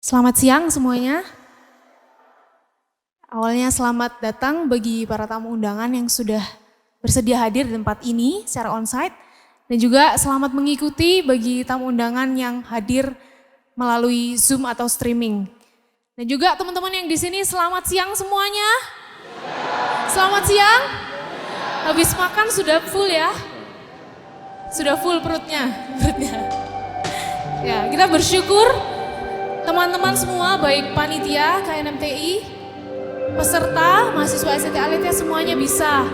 Selamat siang semuanya. Awalnya selamat datang bagi para tamu undangan yang sudah bersedia hadir di tempat ini secara onsite. Dan juga selamat mengikuti bagi tamu undangan yang hadir melalui Zoom atau streaming. Dan juga teman-teman yang di sini selamat siang semuanya. Selamat siang. Habis makan sudah full ya? Sudah full perutnya. Ya, kita bersyukur teman-teman semua, baik panitia KNMTI, peserta, mahasiswa SNT Aletia semuanya bisa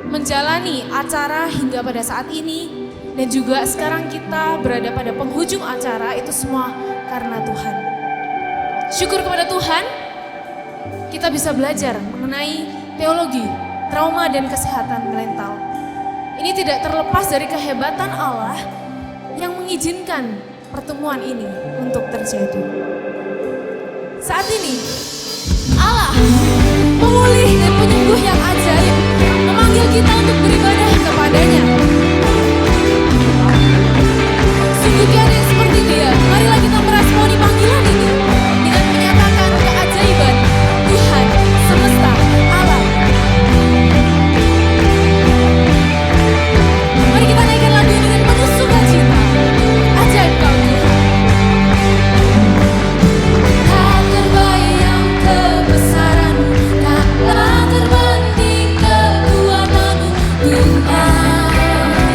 menjalani acara hingga pada saat ini. Dan juga sekarang kita berada pada penghujung acara, itu semua karena Tuhan. Syukur kepada Tuhan, kita bisa belajar mengenai teologi, trauma dan kesehatan mental. Ini tidak terlepas dari kehebatan Allah yang mengizinkan pertemuan ini untuk terjadi. Saat ini Allah, pemulih dan penyembuh yang ajaib, memanggil kita untuk beribadah kepadanya. Sungguh tiada yang seperti Dia. Marilah kita meresponi panggilan ini dengan menyatakan keajaiban Tuhan semesta alam. Mari kita naikkan lagu ini dengan penuh sukacita. Ajaib Kau Tuhan. Tak terbayang kebesaran-Mu, taklah terbanding kekuatan-Mu Tuhan.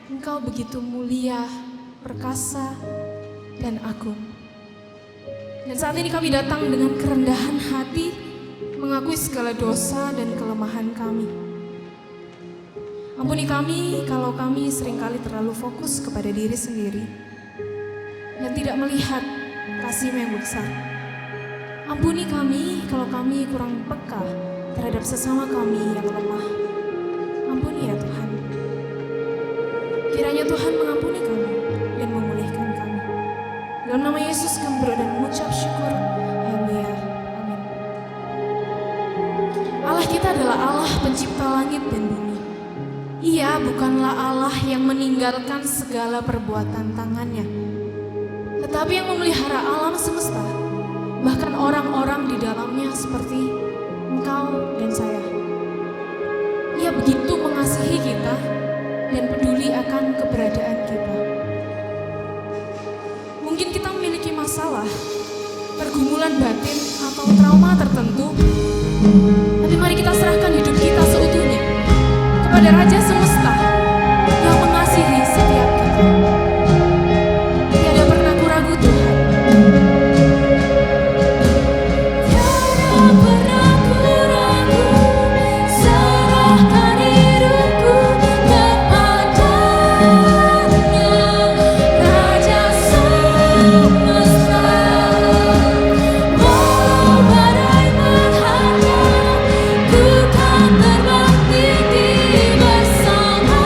Engkau begitu mulia, perkasa, dan agung. Dan saat ini kami datang dengan kerendahan hati, mengakui segala dosa dan kelemahan kami. Ampuni kami kalau kami seringkali terlalu fokus kepada diri sendiri dan tidak melihat kasih-Mu yang besar. Ampuni kami kalau kami kurang peka terhadap sesama kami yang lemah. Ampuni ya Tuhan. Kiranya Tuhan mengampuni kami dan memulihkan kami. Dalam nama Yesus kami berdoa dan mengucap syukur. Haleluya. Amin. Allah kita adalah Allah pencipta langit dan bumi. Ia bukanlah Allah yang meninggalkan segala perbuatan tangannya, tetapi yang memelihara alam semesta, bahkan orang-orang di dalamnya seperti engkau dan saya. Ia begitu mengasihi kita dan peduli akan keberadaan kita. Mungkin kita memiliki masalah, pergumulan batin atau trauma tertentu, tapi mari kita serahkan hidup kita seutuhnya kepada Raja Semesta yang mengasihi setiap kita. Tiada pernah ku-ragu Tuhan. Tiada pernah ku-ragu, serahkan hidupku kepada-Nya, Raja Semesta. Walau badai menghadang, ku kan terbang tinggi bersama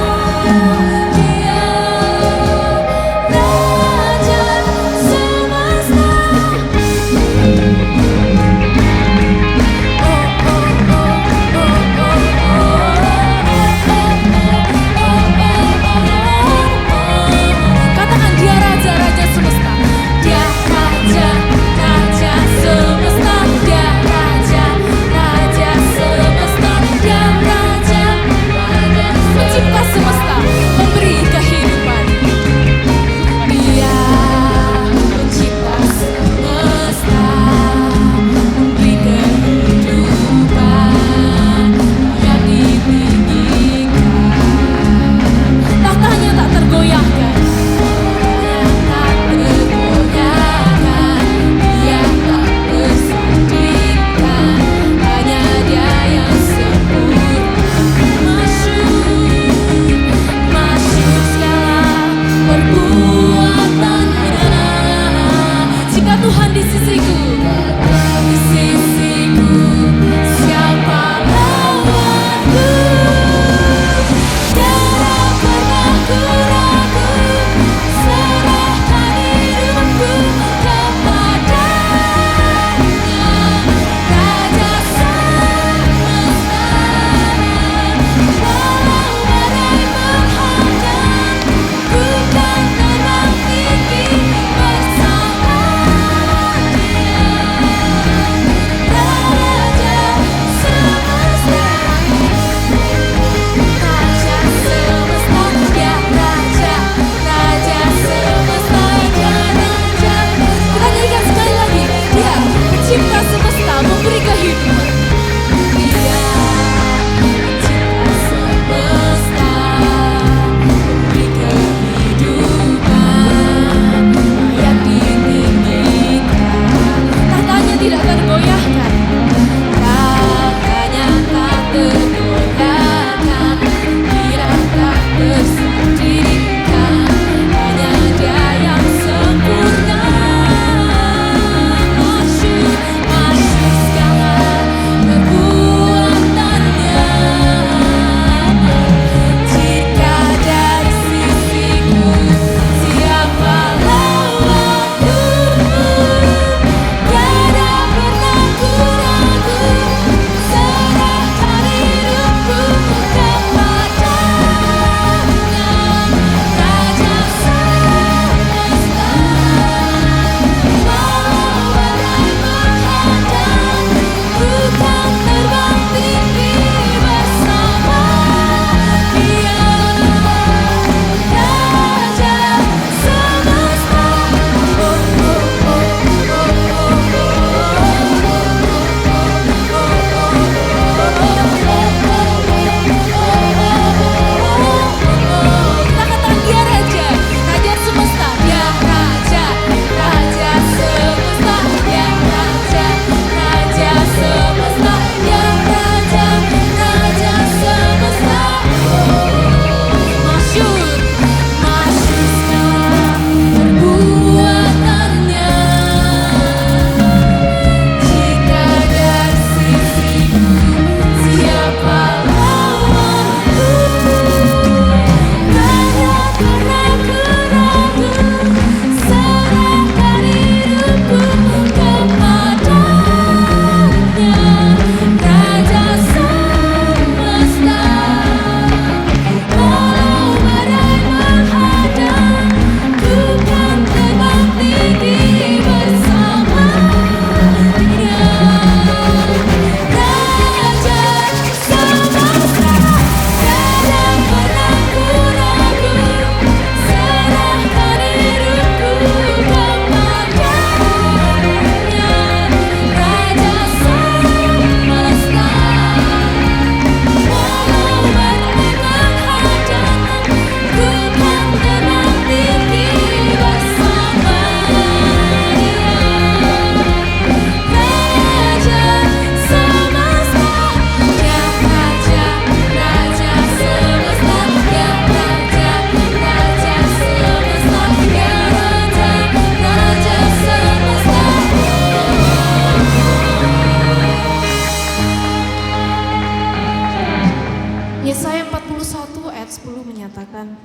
10 menyatakan,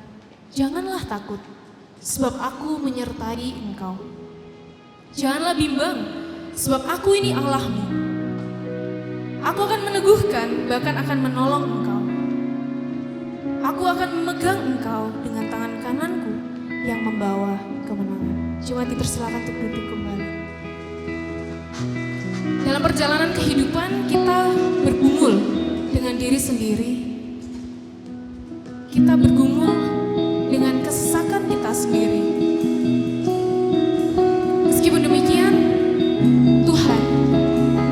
"Janganlah takut, sebab aku menyertai engkau. Janganlah bimbang, sebab aku ini Allahmu. Aku akan meneguhkan, bahkan akan menolong engkau. Aku akan memegang engkau dengan tangan kananku yang membawa kemenangan." Jemaat dipersilakan untuk duduk kembali. Dalam perjalanan kehidupan kita bergumul dengan diri sendiri. Kita bergumul dengan kesesakan kita sendiri. Meskipun demikian, Tuhan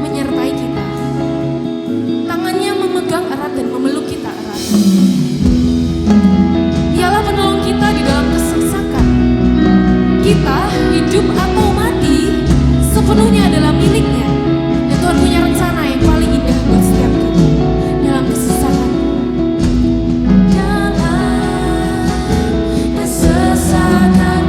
menyertai kita. Tangannya memegang erat dan memeluk kita erat. Dialah penolong kita di dalam kesesakan. Kita hidup atau mati sepenuhnya adalah miliknya. Dan Tuhan punya rencana yang paling indah buat setiap kita dalam kesesakan. Dalam kesesakan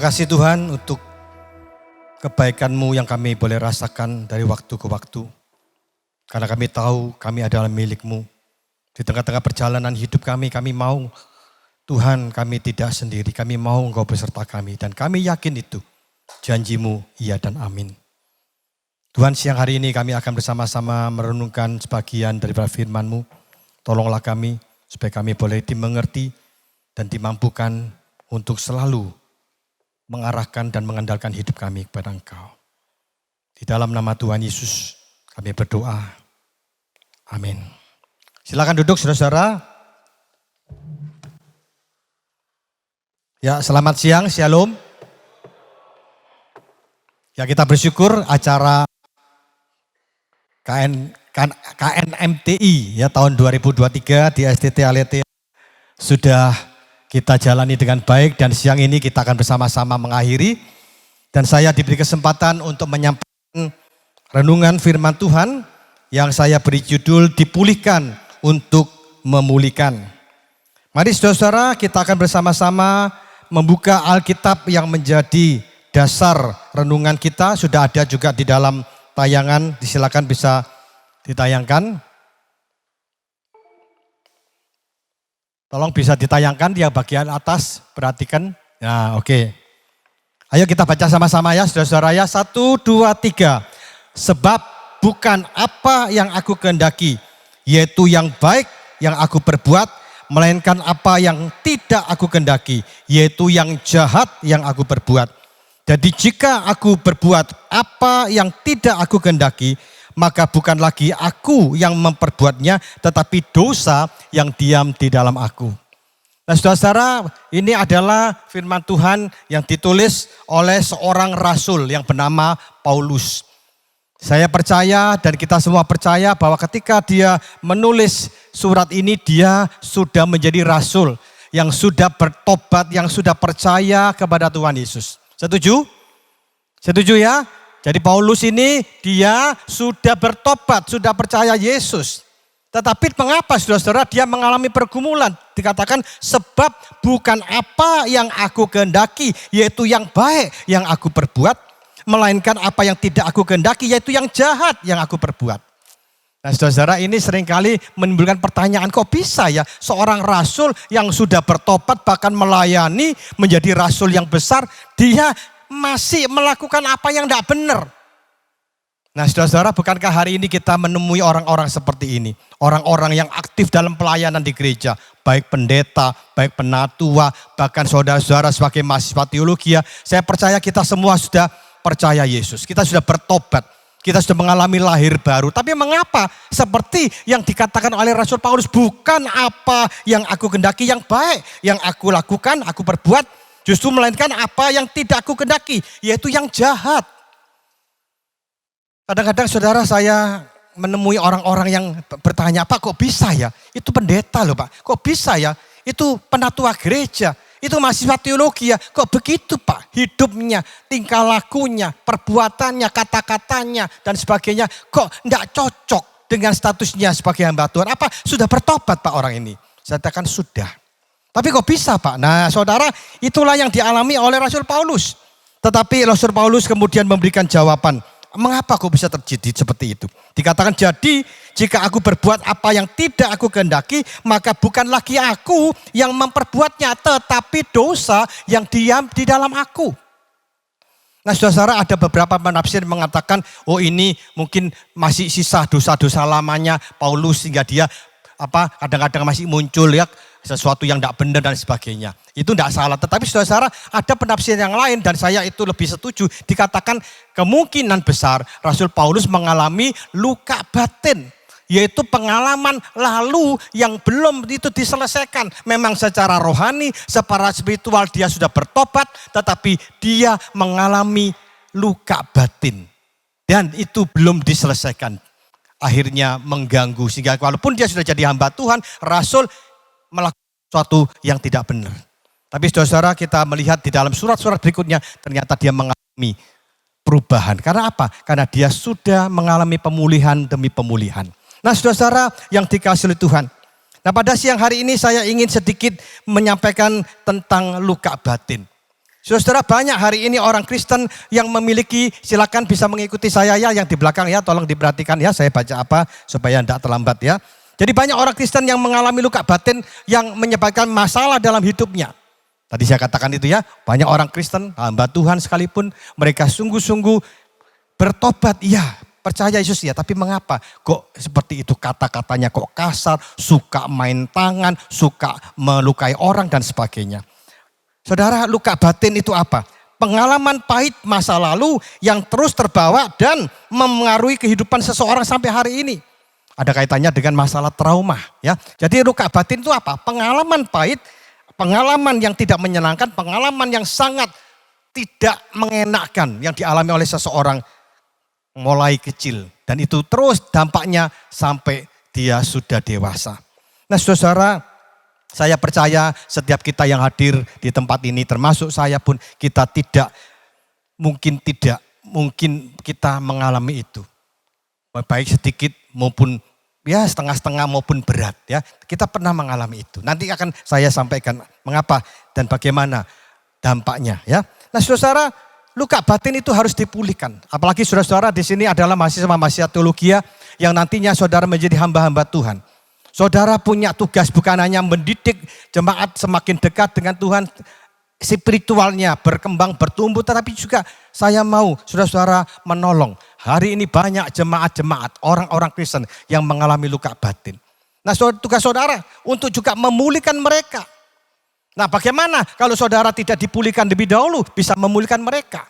kasih Tuhan untuk kebaikan-Mu yang kami boleh rasakan dari waktu ke waktu. Karena kami tahu kami adalah milik-Mu. Di tengah-tengah perjalanan hidup kami mau Tuhan kami tidak sendiri. Kami mau Engkau beserta kami. Dan kami yakin itu. Janji-Mu iya dan amin. Tuhan, siang hari ini kami akan bersama-sama merenungkan sebagian daripada firman-Mu. Tolonglah kami supaya kami boleh dimengerti dan dimampukan untuk selalu mengarahkan dan mengandalkan hidup kami kepada Engkau. Di dalam nama Tuhan Yesus kami berdoa. Amin. Silakan duduk saudara-saudara. Ya, selamat siang, shalom. Ya, kita bersyukur acara KNMTI ya tahun 2023 di STT Alete sudah kita jalani dengan baik dan siang ini kita akan bersama-sama mengakhiri. Dan saya diberi kesempatan untuk menyampaikan renungan firman Tuhan yang saya beri judul Dipulihkan untuk Memulihkan. Mari saudara-saudara kita akan bersama-sama membuka Alkitab yang menjadi dasar renungan kita. Sudah ada juga di dalam tayangan, disilakan bisa ditayangkan. Tolong bisa ditayangkan di bagian atas, perhatikan. Nah, oke. Ayo kita baca sama-sama ya, saudara-saudara ya. 1, 2, 3. Sebab bukan apa yang aku kehendaki, yaitu yang baik yang aku perbuat, melainkan apa yang tidak aku kehendaki, yaitu yang jahat yang aku perbuat. Jadi jika aku berbuat apa yang tidak aku kehendaki, maka bukan lagi aku yang memperbuatnya, tetapi dosa yang diam di dalam aku. Nah saudara-saudara, ini adalah firman Tuhan yang ditulis oleh seorang rasul yang bernama Paulus. Saya percaya dan kita semua percaya bahwa ketika dia menulis surat ini, dia sudah menjadi rasul yang sudah bertobat, yang sudah percaya kepada Tuhan Yesus. Setuju? Setuju ya? Jadi Paulus ini dia sudah bertobat, sudah percaya Yesus. Tetapi mengapa saudara-saudara dia mengalami pergumulan? Dikatakan sebab bukan apa yang aku kehendaki, yaitu yang baik yang aku perbuat, melainkan apa yang tidak aku kehendaki, yaitu yang jahat yang aku perbuat. Nah saudara-saudara, ini seringkali menimbulkan pertanyaan, kok bisa ya seorang rasul yang sudah bertobat bahkan melayani menjadi rasul yang besar, dia masih melakukan apa yang tidak benar. Nah saudara-saudara, bukankah hari ini kita menemui orang-orang seperti ini. Orang-orang yang aktif dalam pelayanan di gereja. Baik pendeta, baik penatua, bahkan saudara-saudara sebagai mahasiswa teologi. Saya percaya kita semua sudah percaya Yesus. Kita sudah bertobat. Kita sudah mengalami lahir baru. Tapi mengapa seperti yang dikatakan oleh Rasul Paulus, bukan apa yang aku kehendaki yang baik yang aku lakukan, aku perbuat, justru melainkan apa yang tidak aku kehendaki, yaitu yang jahat. Kadang-kadang saudara saya menemui orang-orang yang bertanya, Pak kok bisa ya? Itu pendeta loh Pak, kok bisa ya? Itu penatua gereja, itu mahasiswa teologi ya, kok begitu Pak? Hidupnya, tingkah lakunya, perbuatannya, kata-katanya dan sebagainya, kok enggak cocok dengan statusnya sebagai hamba Tuhan? Apa sudah bertobat Pak orang ini? Saya katakan sudah. Tapi kok bisa Pak? Nah saudara, itulah yang dialami oleh Rasul Paulus. Tetapi Rasul Paulus kemudian memberikan jawaban. Mengapa kok bisa terjadi seperti itu? Dikatakan jadi jika aku berbuat apa yang tidak aku kehendaki, maka bukan lagi aku yang memperbuatnya, tetapi dosa yang diam di dalam aku. Nah saudara, ada beberapa penafsir mengatakan, oh ini mungkin masih sisa dosa-dosa lamanya Paulus sehingga dia kadang-kadang masih muncul ya sesuatu yang tidak benar dan sebagainya. Itu tidak salah. Tetapi saudara-saudara, ada penafsiran yang lain dan saya itu lebih setuju. Dikatakan kemungkinan besar Rasul Paulus mengalami luka batin. Yaitu pengalaman lalu yang belum itu diselesaikan. Memang secara rohani, secara spiritual dia sudah bertobat. Tetapi dia mengalami luka batin. Dan itu belum diselesaikan. Akhirnya mengganggu. Sehingga walaupun dia sudah jadi hamba Tuhan, Rasul melakukan sesuatu yang tidak benar. Tapi saudara-saudara, kita melihat di dalam surat-surat berikutnya ternyata dia mengalami perubahan. Karena apa? Karena dia sudah mengalami pemulihan demi pemulihan. Nah saudara-saudara yang dikasihi oleh Tuhan. Nah pada siang hari ini saya ingin sedikit menyampaikan tentang luka batin. Saudara, banyak hari ini orang Kristen yang memiliki, silakan bisa mengikuti saya ya, yang di belakang ya, tolong diperhatikan ya, saya baca apa supaya tidak terlambat ya. Jadi banyak orang Kristen yang mengalami luka batin yang menyebabkan masalah dalam hidupnya. Tadi saya katakan itu ya, banyak orang Kristen, hamba Tuhan sekalipun, mereka sungguh-sungguh bertobat, ya percaya Yesus ya, tapi mengapa kok seperti itu, kata-katanya kok kasar, suka main tangan, suka melukai orang dan sebagainya. Saudara, luka batin itu apa? Pengalaman pahit masa lalu yang terus terbawa dan memengaruhi kehidupan seseorang sampai hari ini. Ada kaitannya dengan masalah trauma ya. Jadi luka batin itu apa? Pengalaman pahit, pengalaman yang tidak menyenangkan, pengalaman yang sangat tidak mengenakkan yang dialami oleh seseorang mulai kecil. Dan itu terus dampaknya sampai dia sudah dewasa. Nah saudara, saya percaya setiap kita yang hadir di tempat ini, termasuk saya pun, kita mungkin kita mengalami itu. Baik sedikit maupun ya setengah-setengah maupun berat ya. Kita pernah mengalami itu. Nanti akan saya sampaikan mengapa dan bagaimana dampaknya ya. Nah saudara, luka batin itu harus dipulihkan. Apalagi saudara-saudara di sini adalah mahasiswa teologi yang nantinya saudara menjadi hamba-hamba Tuhan. Saudara punya tugas bukan hanya mendidik jemaat semakin dekat dengan Tuhan, spiritualnya berkembang, bertumbuh, tetapi juga saya mau saudara-saudara menolong. Hari ini banyak jemaat-jemaat, orang-orang Kristen yang mengalami luka batin. Nah tugas saudara untuk juga memulihkan mereka. Nah bagaimana kalau saudara tidak dipulihkan lebih dahulu bisa memulihkan mereka?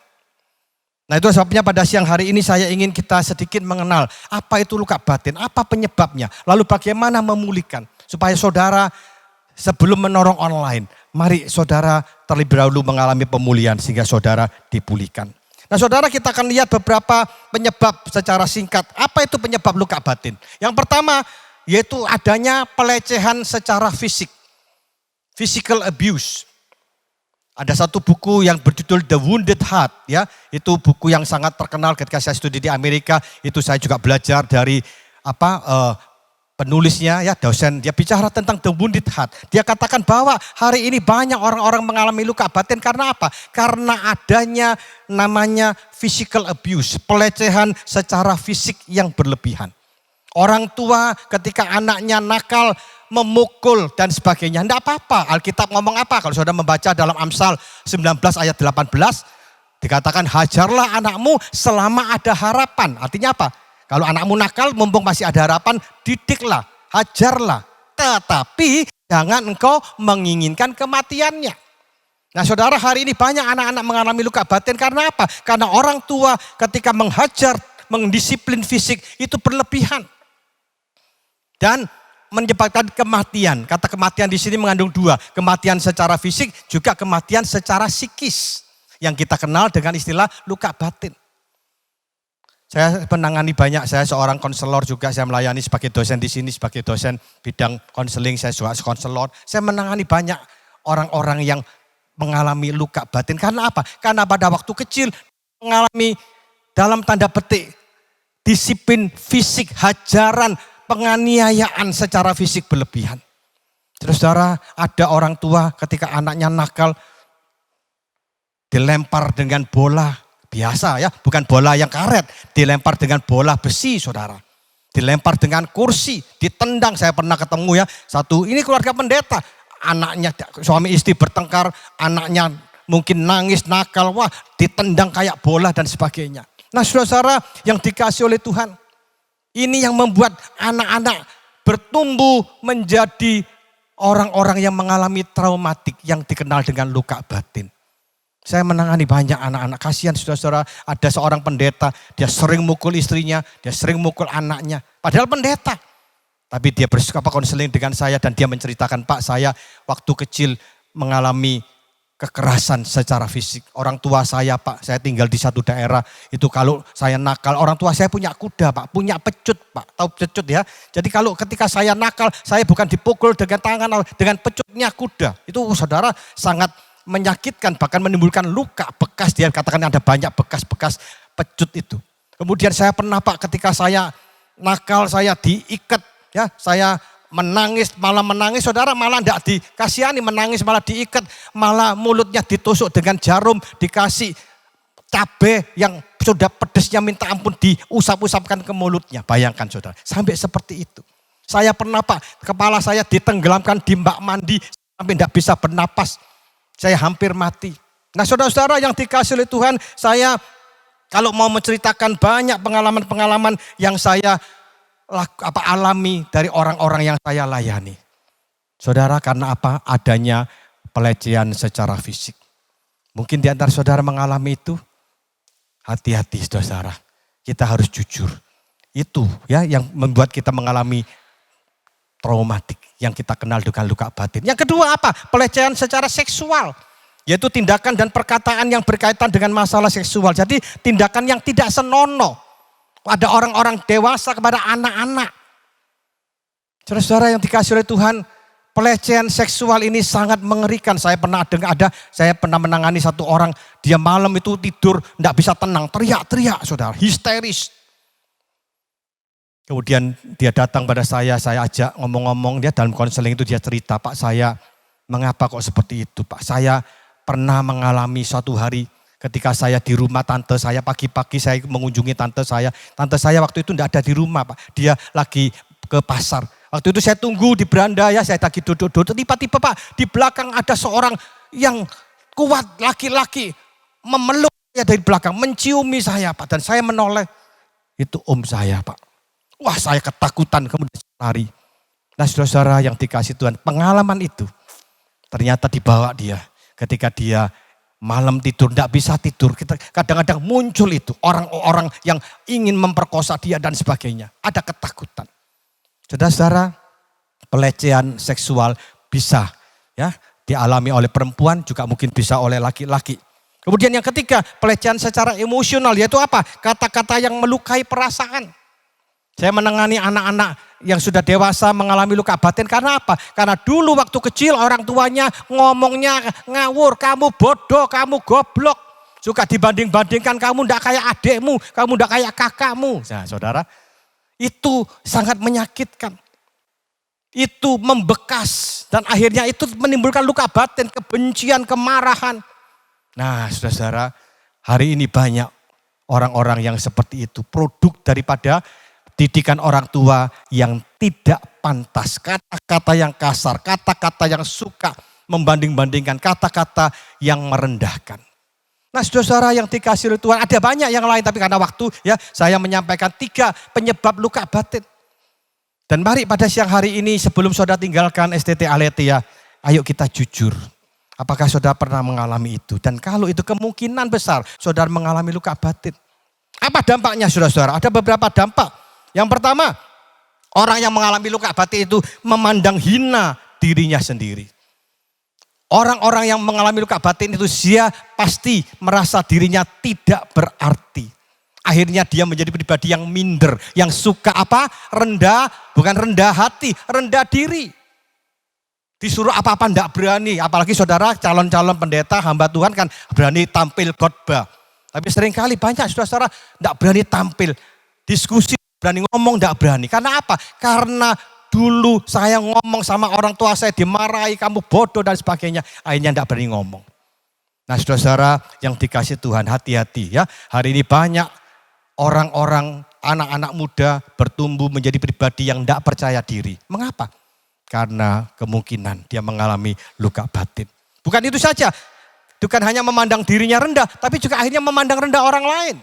Nah itu sebabnya pada siang hari ini saya ingin kita sedikit mengenal apa itu luka batin, apa penyebabnya, lalu bagaimana memulihkan. Supaya saudara sebelum menolong online, mari saudara terlebih dahulu mengalami pemulihan sehingga saudara dipulihkan. Nah saudara, kita akan lihat beberapa penyebab secara singkat. Apa itu penyebab luka batin? Yang pertama yaitu adanya pelecehan secara fisik, physical abuse. Ada satu buku yang berjudul The Wounded Heart ya, itu buku yang sangat terkenal ketika saya studi di Amerika. Itu saya juga belajar dari penulisnya ya, dosen, dia bicara tentang The Wounded Heart. Dia katakan bahwa hari ini banyak orang-orang mengalami luka batin karena apa? Karena adanya namanya physical abuse, pelecehan secara fisik yang berlebihan. Orang tua ketika anaknya nakal, memukul dan sebagainya. Tidak apa-apa, Alkitab ngomong apa? Kalau saudara membaca dalam Amsal 19 ayat 18, dikatakan hajarlah anakmu selama ada harapan. Artinya apa? Kalau anakmu nakal, mumpung masih ada harapan, didiklah, hajarlah. Tetapi jangan engkau menginginkan kematiannya. Nah saudara, hari ini banyak anak-anak mengalami luka batin karena apa? Karena orang tua ketika menghajar, mendisiplin fisik itu berlebihan. Dan menyebabkan kematian. Kata kematian di sini mengandung dua, kematian secara fisik juga kematian secara psikis yang kita kenal dengan istilah luka batin. Saya menangani banyak, saya seorang konselor juga, saya melayani sebagai dosen di sini, sebagai dosen bidang konseling, saya juga konselor. Saya menangani banyak orang-orang yang mengalami luka batin. Karena apa? Karena pada waktu kecil mengalami dalam tanda petik disiplin fisik, hajaran, penganiayaan secara fisik berlebihan. Saudara, ada orang tua ketika anaknya nakal dilempar dengan bola biasa ya, bukan bola yang karet, dilempar dengan bola besi saudara. Dilempar dengan kursi, ditendang. Saya pernah ketemu ya, ini keluarga pendeta, anaknya suami istri bertengkar, anaknya mungkin nangis nakal, wah ditendang kayak bola dan sebagainya. Nah saudara yang dikasih oleh Tuhan, ini yang membuat anak-anak bertumbuh menjadi orang-orang yang mengalami traumatik yang dikenal dengan luka batin. Saya menangani banyak anak-anak, kasihan saudara-saudara, ada seorang pendeta, dia sering mukul istrinya, dia sering mukul anaknya, padahal pendeta. Tapi dia konseling dengan saya dan dia menceritakan, Pak saya waktu kecil mengalami kekerasan secara fisik. Orang tua saya Pak, saya tinggal di satu daerah, itu kalau saya nakal, orang tua saya punya kuda Pak, punya pecut Pak, tahu pecut ya. Jadi kalau ketika saya nakal, saya bukan dipukul dengan tangan, dengan pecutnya kuda. Itu saudara sangat menyakitkan, bahkan menimbulkan luka, bekas, dia katakan ada banyak bekas-bekas pecut itu. Kemudian saya pernah Pak ketika saya nakal, saya diikat ya, saya menangis, saudara malah tidak dikasihani, menangis malah diikat, malah mulutnya ditusuk dengan jarum, dikasih cabai yang sudah pedesnya minta ampun diusap-usapkan ke mulutnya. Bayangkan saudara, sampai seperti itu. Saya pernah Pak, kepala saya ditenggelamkan di bak mandi sampai tidak bisa bernapas. Saya hampir mati. Nah saudara-saudara yang dikasihi oleh Tuhan, saya kalau mau menceritakan banyak pengalaman-pengalaman yang saya alami dari orang-orang yang saya layani. Saudara, karena apa? Adanya pelecehan secara fisik. Mungkin di antara saudara mengalami itu. Hati-hati saudara, kita harus jujur. Itu ya yang membuat kita mengalami traumatik, yang kita kenal dengan luka batin. Yang kedua apa? Pelecehan secara seksual. Yaitu tindakan dan perkataan yang berkaitan dengan masalah seksual. Jadi tindakan yang tidak senonoh. Ada orang-orang dewasa kepada anak-anak. Saudara-saudara yang dikasihi oleh Tuhan, pelecehan seksual ini sangat mengerikan. Saya pernah menangani satu orang, dia malam itu tidur tidak bisa tenang, teriak-teriak saudara, histeris. Kemudian dia datang pada saya ajak ngomong-ngomong, dia dalam konseling itu dia cerita, Pak saya mengapa kok seperti itu Pak, saya pernah mengalami suatu hari ketika saya di rumah tante saya, pagi-pagi saya mengunjungi tante saya waktu itu tidak ada di rumah Pak, dia lagi ke pasar. Waktu itu saya tunggu di beranda ya, saya lagi duduk-duduk, tiba-tiba Pak di belakang ada seorang yang kuat laki-laki memeluk saya dari belakang, menciumi saya Pak, dan saya menoleh, itu om saya Pak. Wah saya ketakutan, kemudian lari. Nah saudara-saudara yang dikasih Tuhan, pengalaman itu ternyata dibawa dia ketika dia malam tidur, tidak bisa tidur. Kadang-kadang muncul itu orang-orang yang ingin memperkosa dia dan sebagainya. Ada ketakutan. Saudara-saudara, pelecehan seksual bisa ya dialami oleh perempuan, juga mungkin bisa oleh laki-laki. Kemudian yang ketiga, pelecehan secara emosional, yaitu apa? Kata-kata yang melukai perasaan. Saya menangani anak-anak yang sudah dewasa mengalami luka batin karena apa? Karena dulu waktu kecil orang tuanya ngomongnya ngawur, kamu bodoh, kamu goblok. Suka dibanding-bandingkan, kamu tidak kayak adekmu, kamu tidak kayak kakakmu. Nah saudara, itu sangat menyakitkan. Itu membekas dan akhirnya itu menimbulkan luka batin, kebencian, kemarahan. Nah saudara-saudara, hari ini banyak orang-orang yang seperti itu, produk daripada didikan orang tua yang tidak pantas, kata-kata yang kasar, kata-kata yang suka membanding-bandingkan, kata-kata yang merendahkan. Nah saudara-saudara yang dikasihi oleh Tuhan, ada banyak yang lain, tapi karena waktu ya saya menyampaikan 3 penyebab luka batin. Dan mari pada siang hari ini sebelum saudara tinggalkan STT Aletheia, ayo kita jujur. Apakah saudara pernah mengalami itu? Dan kalau itu kemungkinan besar saudara mengalami luka batin. Apa dampaknya saudara-saudara? Ada beberapa dampak. Yang pertama, orang yang mengalami luka batin itu memandang hina dirinya sendiri. Orang-orang yang mengalami luka batin itu dia pasti merasa dirinya tidak berarti. Akhirnya dia menjadi pribadi yang minder, yang suka apa? Rendah, bukan rendah hati, rendah diri. Disuruh apa-apa enggak berani, apalagi saudara calon-calon pendeta, hamba Tuhan kan berani tampil khotbah. Tapi seringkali banyak saudara-saudara enggak berani tampil, diskusi berani ngomong enggak berani. Karena apa? Karena dulu saya ngomong sama orang tua saya dimarahi, kamu bodoh dan sebagainya. Akhirnya enggak berani ngomong. Nah saudara-saudara yang dikasih Tuhan, hati-hati ya. Hari ini banyak orang-orang, anak-anak muda bertumbuh menjadi pribadi yang tidak percaya diri. Mengapa? Karena kemungkinan dia mengalami luka batin. Bukan itu saja, bukan hanya memandang dirinya rendah, tapi juga akhirnya memandang rendah orang lain.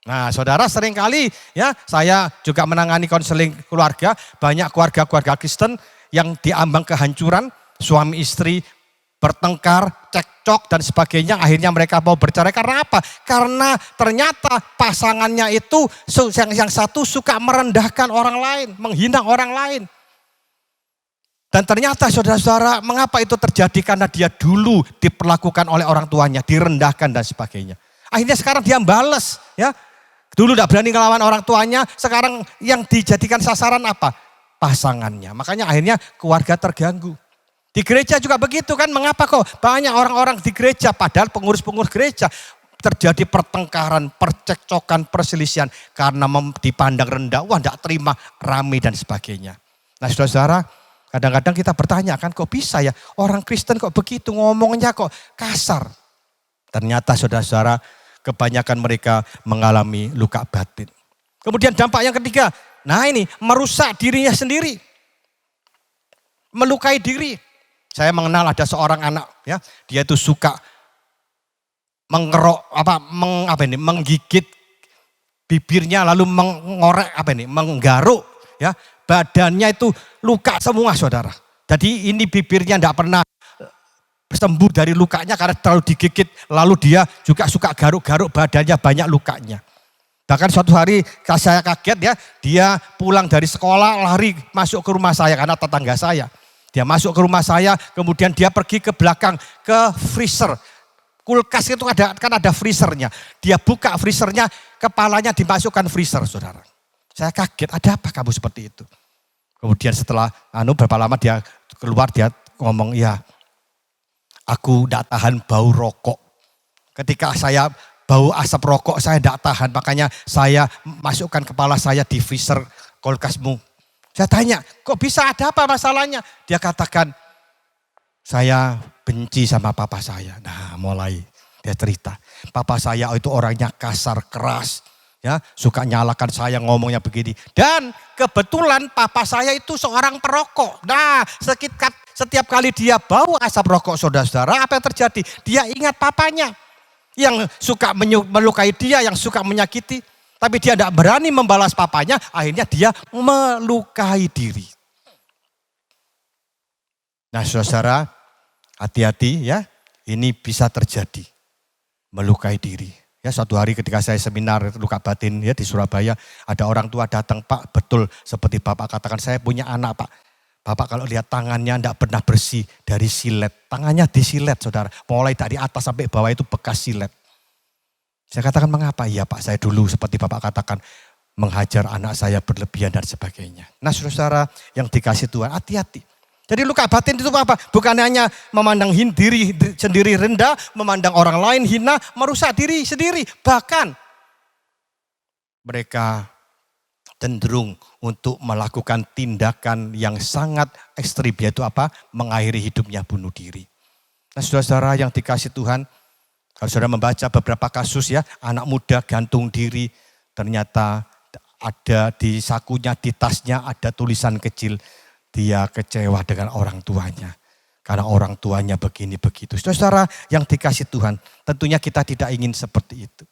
Nah saudara, seringkali ya saya juga menangani konseling keluarga, banyak keluarga-keluarga Kristen yang diambang kehancuran, suami istri bertengkar, cekcok dan sebagainya, akhirnya mereka mau bercerai. Karena apa? Karena ternyata pasangannya itu yang satu suka merendahkan orang lain, menghina orang lain. Dan ternyata saudara-saudara, mengapa itu terjadi? Karena dia dulu diperlakukan oleh orang tuanya, direndahkan dan sebagainya. Akhirnya sekarang dia balas ya. Dulu tidak berani ngelawan orang tuanya, sekarang yang dijadikan sasaran apa? Pasangannya. Makanya akhirnya keluarga terganggu. Di gereja juga begitu kan, mengapa kok banyak orang-orang di gereja, padahal pengurus-pengurus gereja terjadi pertengkaran, percekcokan, perselisihan karena dipandang rendah, wah tidak terima, rame dan sebagainya. Nah saudara-saudara, kadang-kadang kita bertanya kan kok bisa ya orang Kristen kok begitu ngomongnya kok kasar. Ternyata saudara-saudara kebanyakan mereka mengalami luka batin. Kemudian dampak yang ketiga, nah ini merusak dirinya sendiri. Melukai diri. Saya mengenal ada seorang anak ya, dia itu suka menggigit bibirnya lalu mengorek menggaruk ya. Badannya itu luka semua saudara. Jadi ini bibirnya tidak pernah sembuh dari lukanya karena terlalu digigit. Lalu dia juga suka garuk-garuk, badannya banyak lukanya. Bahkan suatu hari saya kaget ya, dia pulang dari sekolah lari masuk ke rumah saya karena tetangga saya. Dia masuk ke rumah saya, kemudian dia pergi ke belakang ke freezer. Kulkas itu kan ada freezernya. Dia buka freezernya, kepalanya dimasukkan freezer saudara. Saya kaget, ada apa kamu seperti itu? Kemudian setelah berapa lama dia keluar, dia ngomong, ya aku tidak tahan bau rokok. Ketika saya bau asap rokok saya tidak tahan, makanya saya masukkan kepala saya di freezer kulkasmu. Saya tanya, kok bisa, ada apa masalahnya? Dia katakan, saya benci sama papa saya. Nah mulai dia cerita, papa saya itu orangnya kasar, keras. Ya, suka nyalakan saya ngomongnya begini. Dan kebetulan papa saya itu seorang perokok. Nah setiap kali dia bau asap rokok saudara-saudara, apa yang terjadi? Dia ingat papanya yang suka melukai dia, yang suka menyakiti. Tapi dia tidak berani membalas papanya, akhirnya dia melukai diri. Nah saudara, hati-hati ya, ini bisa terjadi. Melukai diri. Ya suatu hari ketika saya seminar luka batin ya di Surabaya, ada orang tua datang, Pak betul seperti Bapak katakan, saya punya anak Pak. Bapak kalau lihat tangannya tidak pernah bersih dari silet. Tangannya disilet saudara, mulai dari atas sampai bawah itu bekas silet. Saya katakan mengapa? Iya Pak, saya dulu seperti Bapak katakan menghajar anak saya berlebihan dan sebagainya. Nah saudara yang dikasih Tuhan, hati-hati. Jadi luka batin itu apa? Bukan hanya memandang diri sendiri rendah, memandang orang lain hina, merusak diri sendiri. Bahkan mereka cenderung untuk melakukan tindakan yang sangat ekstrim, yaitu apa? Mengakhiri hidupnya, bunuh diri. Nah saudara-saudara yang dikasih Tuhan, kalau saudara membaca beberapa kasus ya, anak muda gantung diri, ternyata ada di sakunya, di tasnya ada tulisan kecil, dia kecewa dengan orang tuanya. Karena orang tuanya begini begitu. Saudara yang dikasih Tuhan, tentunya kita tidak ingin seperti itu.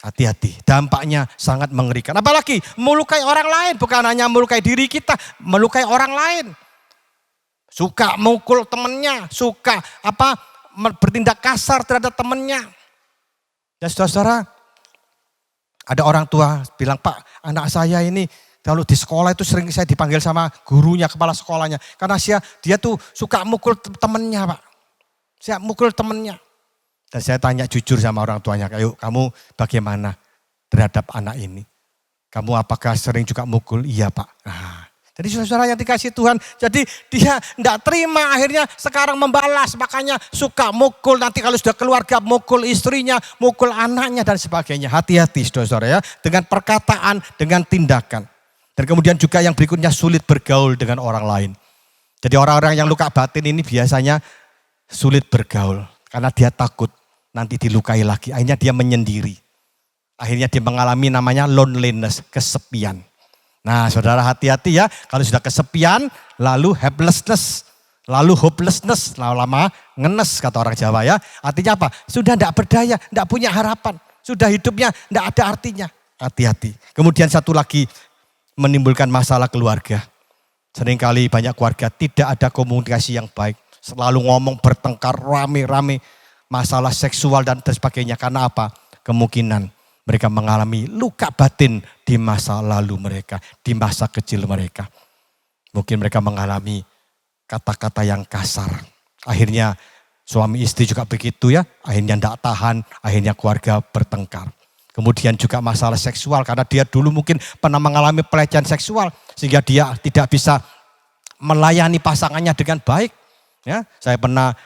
Hati-hati, dampaknya sangat mengerikan. Apalagi melukai orang lain, bukan hanya melukai diri kita, melukai orang lain. Suka mukul temannya, suka bertindak kasar terhadap temannya. Dan saudara-saudara, ada orang tua bilang, Pak anak saya ini kalau di sekolah itu sering saya dipanggil sama gurunya, kepala sekolahnya. Karena dia tuh suka mukul temannya Pak. Saya mukul temannya. Dan saya tanya jujur sama orang tuanya, kamu bagaimana terhadap anak ini? Kamu apakah sering juga mukul? Iya Pak. Nah, jadi saudara yang dikasih Tuhan, jadi dia tidak terima, akhirnya sekarang membalas, makanya suka mukul, nanti kalau sudah keluarga mukul istrinya, mukul anaknya dan sebagainya. Hati-hati saudara ya, dengan perkataan, dengan tindakan. Dan kemudian juga yang berikutnya sulit bergaul dengan orang lain. Jadi orang-orang yang luka batin ini biasanya sulit bergaul, karena dia takut nanti dilukai lagi, akhirnya dia menyendiri. Akhirnya dia mengalami namanya loneliness, kesepian. Nah saudara hati-hati ya, kalau sudah kesepian, lalu helplessness, lalu hopelessness, lama-lama ngenes kata orang Jawa ya. Artinya apa? Sudah tidak berdaya, tidak punya harapan, sudah hidupnya tidak ada artinya. Hati-hati. Kemudian satu lagi, menimbulkan masalah keluarga. Seringkali banyak keluarga tidak ada komunikasi yang baik, selalu ngomong bertengkar rame-rame, masalah seksual dan sebagainya. Karena apa? Kemungkinan mereka mengalami luka batin di masa lalu mereka, di masa kecil mereka. Mungkin mereka mengalami kata-kata yang kasar. Akhirnya suami istri juga begitu ya, akhirnya tidak tahan, akhirnya keluarga bertengkar. Kemudian juga masalah seksual, karena dia dulu mungkin pernah mengalami pelecehan seksual, sehingga dia tidak bisa melayani pasangannya dengan baik. Ya, saya pernah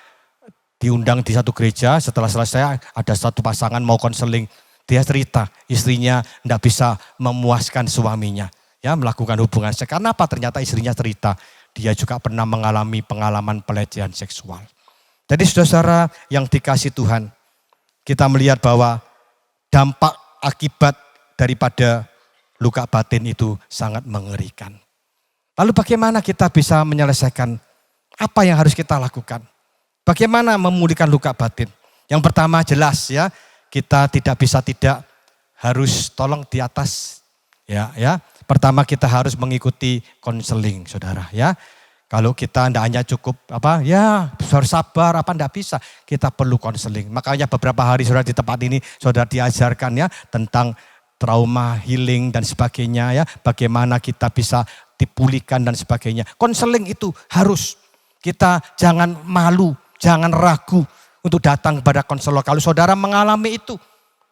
diundang di satu gereja, setelah selesai ada satu pasangan mau konseling. Dia cerita istrinya tidak bisa memuaskan suaminya. ya melakukan hubungan seks. Karena apa? Ternyata istrinya cerita, dia juga pernah mengalami pengalaman pelecehan seksual. Jadi saudara yang dikasih Tuhan, kita melihat bahwa dampak akibat daripada luka batin itu sangat mengerikan. Lalu bagaimana kita bisa menyelesaikan? Apa yang harus kita lakukan? Bagaimana memulihkan luka batin? Yang pertama jelas ya, kita tidak bisa tidak harus tolong di atas. Ya. Pertama kita harus mengikuti konseling, saudara ya. Kalau kita tidak hanya cukup bersabar tidak bisa, kita perlu konseling. Makanya beberapa hari saudara di tempat ini saudara diajarkan ya tentang trauma healing dan sebagainya ya, bagaimana kita bisa dipulihkan dan sebagainya. Konseling itu harus, kita jangan malu, jangan ragu untuk datang kepada konselor. Kalau saudara mengalami itu,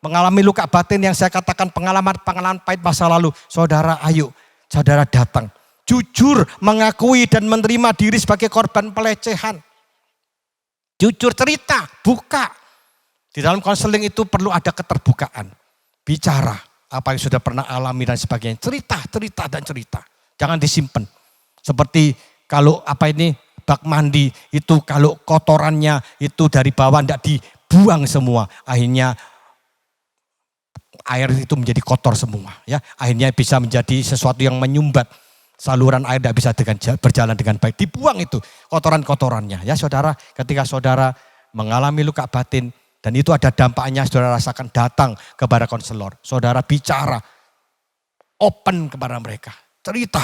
mengalami luka batin yang saya katakan pengalaman pahit masa lalu, saudara ayo, saudara datang. Jujur mengakui dan menerima diri sebagai korban pelecehan. Jujur cerita, buka. Di dalam konseling itu perlu ada keterbukaan. Bicara apa yang sudah pernah alami dan sebagainya. Cerita dan cerita. Jangan disimpan. Seperti kalau bak mandi itu kalau kotorannya itu dari bawah tidak dibuang semua. Akhirnya air itu menjadi kotor semua. Ya, akhirnya bisa menjadi sesuatu yang menyumbat. Saluran air tidak bisa berjalan dengan baik. Dibuang itu kotoran-kotorannya. Ya saudara, ketika saudara mengalami luka batin dan itu ada dampaknya, saudara rasakan, datang kepada konselor. Saudara bicara, open kepada mereka, cerita.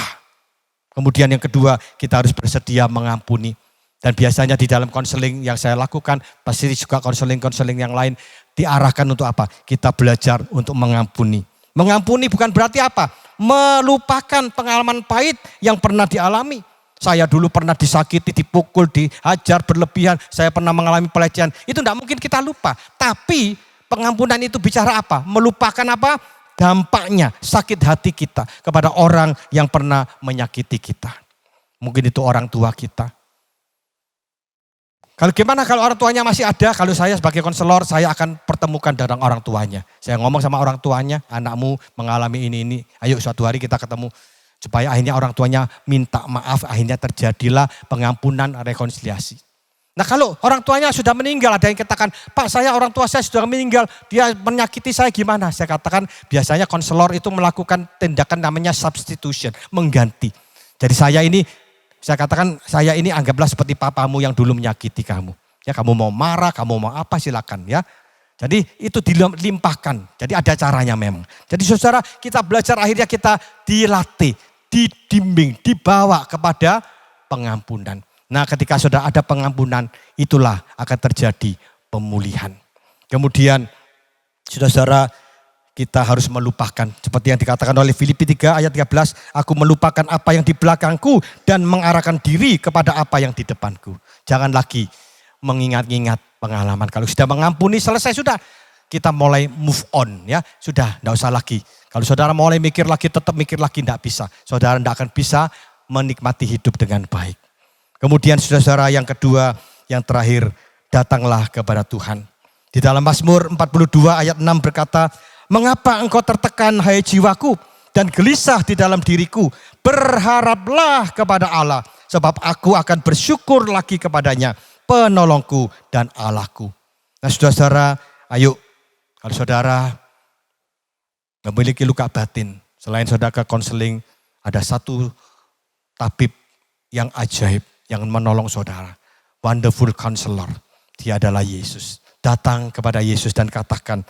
Kemudian yang kedua, kita harus bersedia mengampuni. Dan biasanya di dalam konseling yang saya lakukan, pasti juga konseling-konseling yang lain diarahkan untuk apa? Kita belajar untuk mengampuni. Mengampuni bukan berarti apa? Melupakan pengalaman pahit yang pernah dialami. Saya dulu pernah disakiti, dipukul, dihajar berlebihan. Saya pernah mengalami pelecehan. Itu tidak mungkin kita lupa. Tapi pengampunan itu bicara apa? Melupakan apa? Dampaknya, sakit hati kita kepada orang yang pernah menyakiti kita. Mungkin itu orang tua kita. Kalau gimana kalau orang tuanya masih ada, kalau saya sebagai konselor, saya akan pertemukan dengan orang tuanya. Saya ngomong sama orang tuanya, anakmu mengalami ini. Ayo suatu hari kita ketemu. Supaya akhirnya orang tuanya minta maaf, akhirnya terjadilah pengampunan, rekonsiliasi. Nah kalau orang tuanya sudah meninggal, ada yang katakan, Pak orang tua saya sudah meninggal, dia menyakiti saya gimana? Saya katakan biasanya konselor itu melakukan tindakan namanya substitution, mengganti. Jadi saya katakan saya ini anggaplah seperti papamu yang dulu menyakiti kamu. Ya kamu mau marah, kamu mau apa silakan ya. Jadi itu dilimpahkan. Jadi ada caranya memang. Jadi saudara kita belajar akhirnya kita dilatih, dibimbing, dibawa kepada pengampunan. Nah ketika sudah ada pengampunan itulah akan terjadi pemulihan. Kemudian saudara kita harus melupakan. Seperti yang dikatakan oleh Filipi 3 ayat 13. Aku melupakan apa yang di belakangku dan mengarahkan diri kepada apa yang di depanku. Jangan lagi mengingat-ingat pengalaman. Kalau sudah mengampuni selesai sudah. Kita mulai move on ya. Sudah tidak usah lagi. Kalau saudara mulai mikir lagi tetap mikir lagi tidak bisa. Saudara tidak akan bisa menikmati hidup dengan baik. Kemudian saudara yang kedua yang terakhir. Datanglah kepada Tuhan. Di dalam Mazmur 42 ayat 6 berkata. Mengapa engkau tertekan hai jiwaku dan gelisah di dalam diriku. Berharaplah kepada Allah sebab aku akan bersyukur lagi kepadanya. Penolongku dan Allahku. Nah saudara, ayo kalau saudara memiliki luka batin. Selain saudara ke konseling ada satu tabib yang ajaib yang menolong saudara. Wonderful counselor. Dia adalah Yesus. Datang kepada Yesus dan katakan.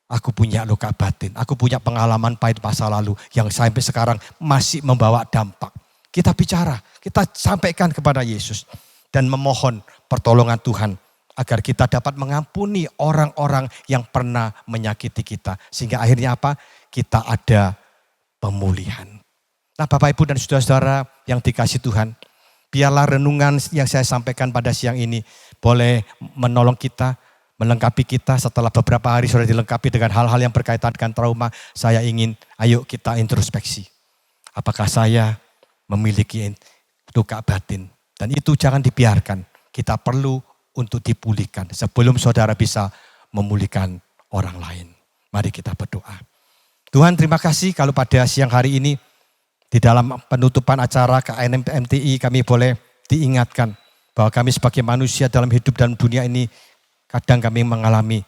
Aku punya luka batin, aku punya pengalaman pahit masa lalu yang sampai sekarang masih membawa dampak. Kita bicara, kita sampaikan kepada Yesus dan memohon pertolongan Tuhan agar kita dapat mengampuni orang-orang yang pernah menyakiti kita. Sehingga akhirnya apa? Kita ada pemulihan. Nah Bapak Ibu dan saudara-saudara yang dikasih Tuhan, biarlah renungan yang saya sampaikan pada siang ini boleh menolong kita, melengkapi kita. Setelah beberapa hari sudah dilengkapi dengan hal-hal yang berkaitan dengan trauma, saya ingin ayo kita introspeksi. Apakah saya memiliki luka batin? Dan itu jangan dibiarkan. Kita perlu untuk dipulihkan sebelum saudara bisa memulihkan orang lain. Mari kita berdoa. Tuhan terima kasih kalau pada siang hari ini Di dalam penutupan acara KNM MTI kami boleh diingatkan bahwa kami sebagai manusia dalam hidup dalam dunia ini kadang kami mengalami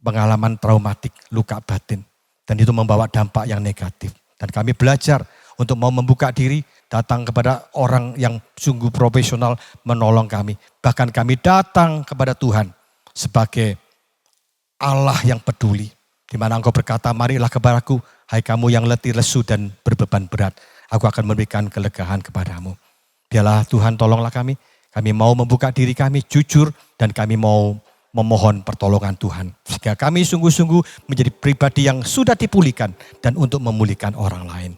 pengalaman traumatik, luka batin. Dan itu membawa dampak yang negatif. Dan kami belajar untuk mau membuka diri, datang kepada orang yang sungguh profesional menolong kami. Bahkan kami datang kepada Tuhan sebagai Allah yang peduli. Di mana Engkau berkata, marilah kepadaku, hai kamu yang letih, lesu dan berbeban berat. Aku akan memberikan kelegaan kepadamu. Biarlah Tuhan tolonglah kami mau membuka diri kami jujur dan kami mau memohon pertolongan Tuhan. Sehingga kami sungguh-sungguh menjadi pribadi yang sudah dipulihkan dan untuk memulihkan orang lain.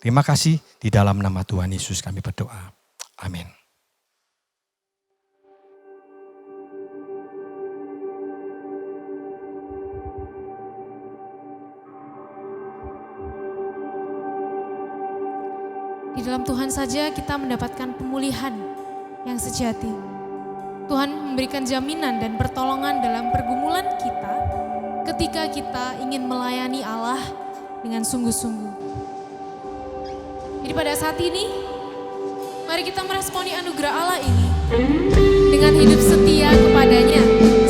Terima kasih, di dalam nama Tuhan Yesus kami berdoa. Amin. Di dalam Tuhan saja kita mendapatkan pemulihan yang sejati. Tuhan memberikan jaminan dan pertolongan dalam pergumulan kita ketika kita ingin melayani Allah dengan sungguh-sungguh. Jadi pada saat ini, mari kita meresponi anugerah Allah ini dengan hidup setia kepadanya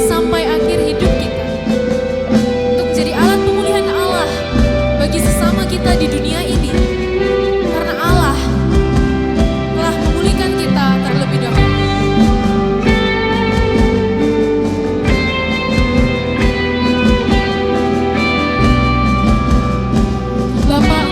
sampai akhir hidup kita. Untuk menjadi alat pemulihan Allah bagi sesama kita di dunia ini. Karena Allah telah memulihkan kita terlebih dahulu. Mengenal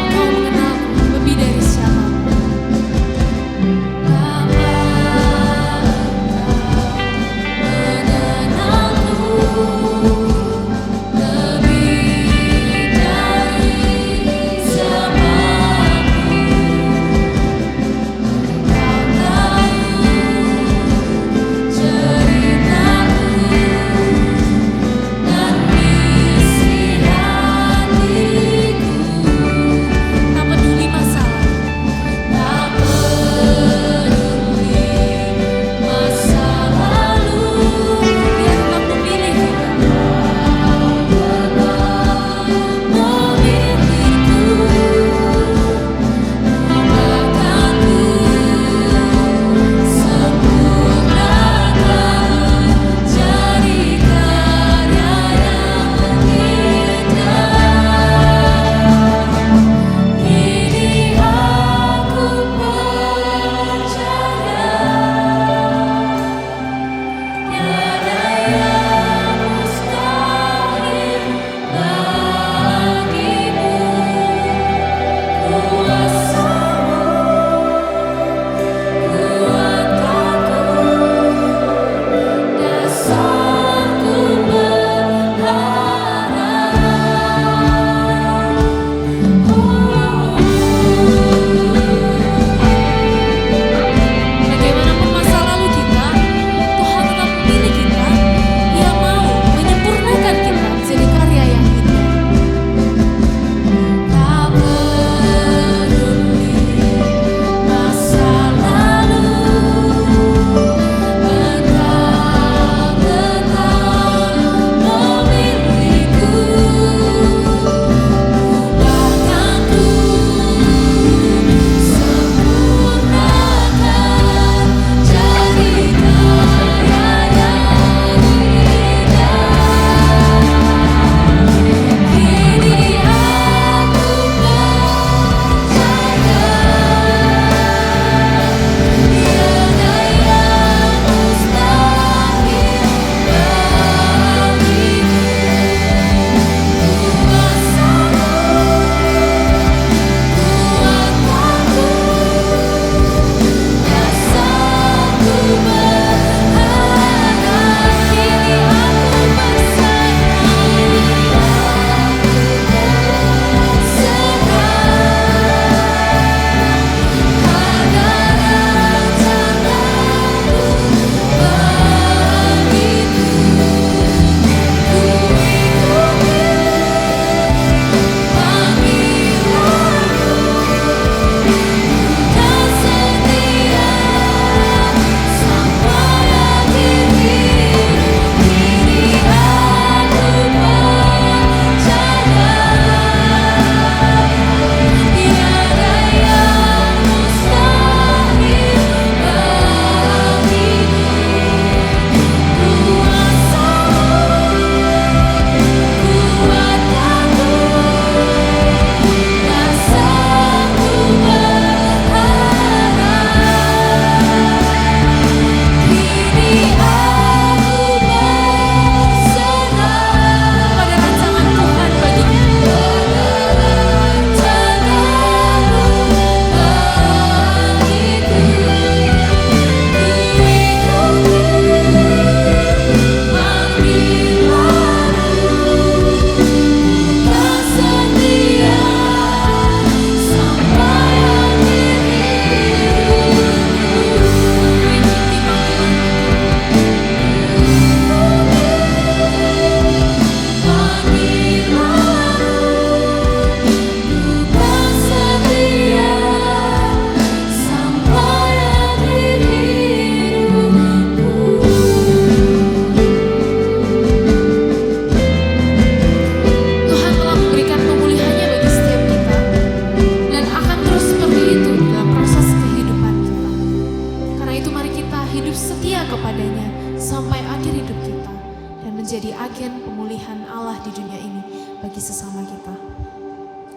bagi sesama kita.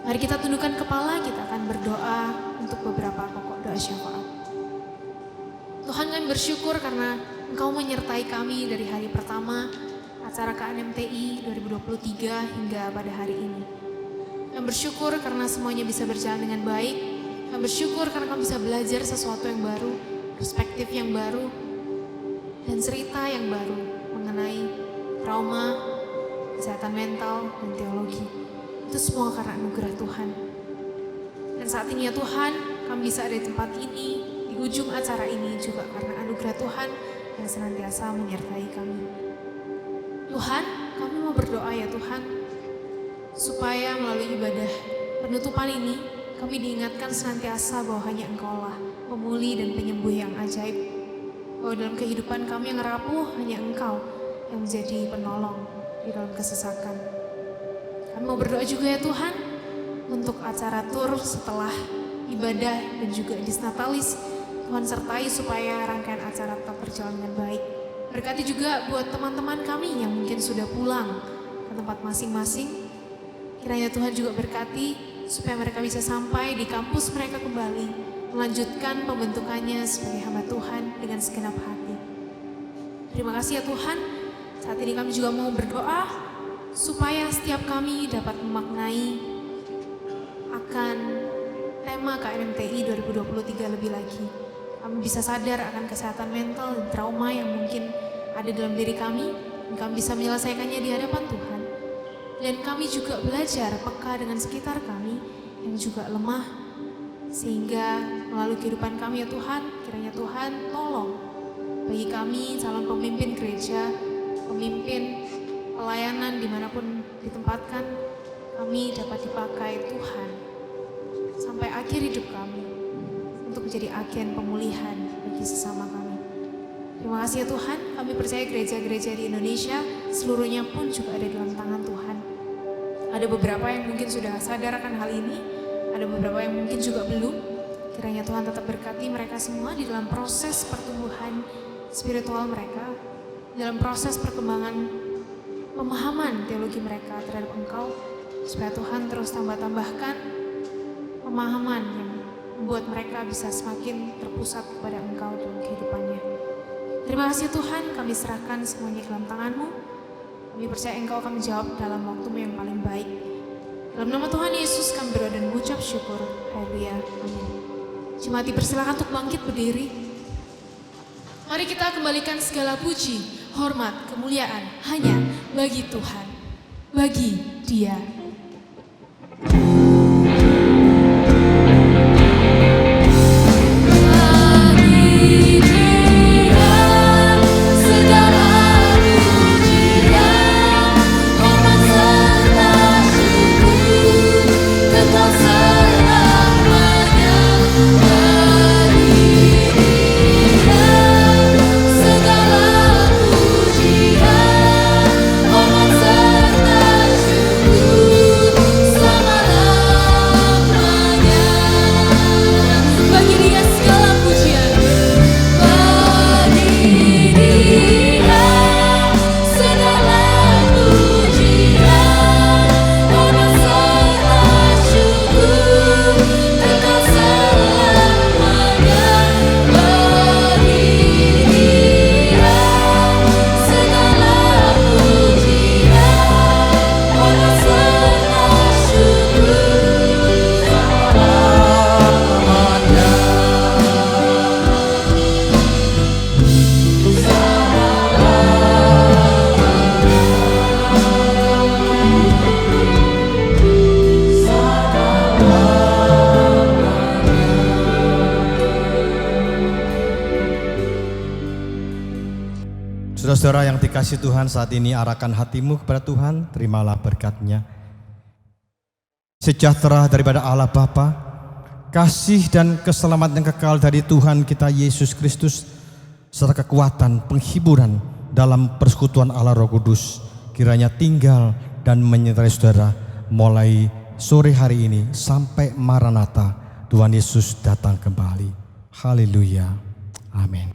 Mari kita tundukkan kepala, kita akan berdoa untuk beberapa pokok doa syafaat. Tuhan, kami bersyukur karena Engkau menyertai kami dari hari pertama acara KNMTI 2023 hingga pada hari ini. Kami bersyukur karena semuanya bisa berjalan dengan baik. Kami bersyukur karena kami bisa belajar sesuatu yang baru, perspektif yang baru, dan cerita yang baru mengenai trauma, kesehatan mental, dan teologi. Itu semua karena anugerah Tuhan. Dan saat ini ya Tuhan, kami bisa ada di tempat ini, di ujung acara ini juga karena anugerah Tuhan yang senantiasa menyertai kami. Tuhan, kami mau berdoa ya Tuhan, supaya melalui ibadah penutupan ini, kami diingatkan senantiasa bahwa hanya Engkau lah pemulih dan penyembuh yang ajaib. Bahwa dalam kehidupan kami yang rapuh, hanya Engkau yang menjadi penolong di dalam kesesakan. Kami mau berdoa juga ya Tuhan, untuk acara tur setelah ibadah dan juga Edis Natalis, Tuhan sertai supaya rangkaian acara tetap berjalan dengan baik. Berkati juga buat teman-teman kami yang mungkin sudah pulang ke tempat masing-masing. Kiranya Tuhan juga berkati supaya mereka bisa sampai di kampus mereka kembali, melanjutkan pembentukannya sebagai hamba Tuhan dengan segenap hati. Terima kasih ya Tuhan, saat ini kami juga mau berdoa supaya setiap kami dapat memaknai akan tema KNMTI 2023 lebih lagi. Kami bisa sadar akan kesehatan mental dan trauma yang mungkin ada dalam diri kami, dan kami bisa menyelesaikannya di hadapan Tuhan. Dan kami juga belajar peka dengan sekitar kami yang juga lemah, sehingga melalui kehidupan kami ya Tuhan, kiranya Tuhan tolong bagi kami calon pemimpin gereja, pemimpin pelayanan dimanapun ditempatkan, kami dapat dipakai Tuhan sampai akhir hidup kami untuk menjadi agen pemulihan bagi sesama kami. Terima kasih ya Tuhan, kami percaya gereja-gereja di Indonesia seluruhnya pun juga ada dalam tangan Tuhan. Ada beberapa yang mungkin sudah sadar akan hal ini, ada beberapa yang mungkin juga belum. Kiranya Tuhan tetap berkati mereka semua di dalam proses pertumbuhan spiritual mereka, dalam proses perkembangan pemahaman teologi mereka terhadap Engkau, supaya Tuhan terus tambahkan pemahaman yang membuat mereka bisa semakin terpusat kepada Engkau dalam kehidupannya. Terima kasih Tuhan, kami serahkan semuanya dalam tangan-Mu. Kami percaya Engkau akan menjawab dalam waktu-Mu yang paling baik. Dalam nama Tuhan Yesus kami berdoa dan mengucap syukur. Haleluya. Amin. Jemaat dipersilakan untuk bangkit berdiri. Mari kita kembalikan segala puji, hormat, kemuliaan hanya bagi Tuhan, bagi Dia. Saudara-saudara yang dikasih Tuhan, saat ini arahkan hatimu kepada Tuhan, terimalah berkat-Nya. Sejahtera daripada Allah Bapa, kasih dan keselamatan yang kekal dari Tuhan kita Yesus Kristus, serta kekuatan penghiburan dalam persekutuan Allah Roh Kudus, kiranya tinggal dan menyertai saudara mulai sore hari ini sampai Maranatha, Tuhan Yesus datang kembali. Haleluya. Amin.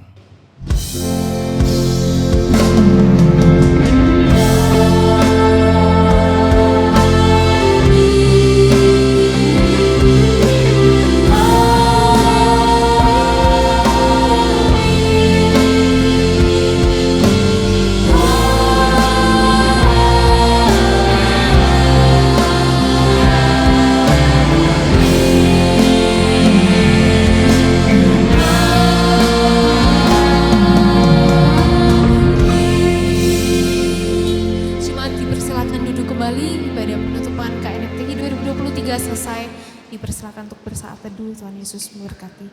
selesai, dipersilakan untuk bersaat teduh. Tuhan Yesus memberkati.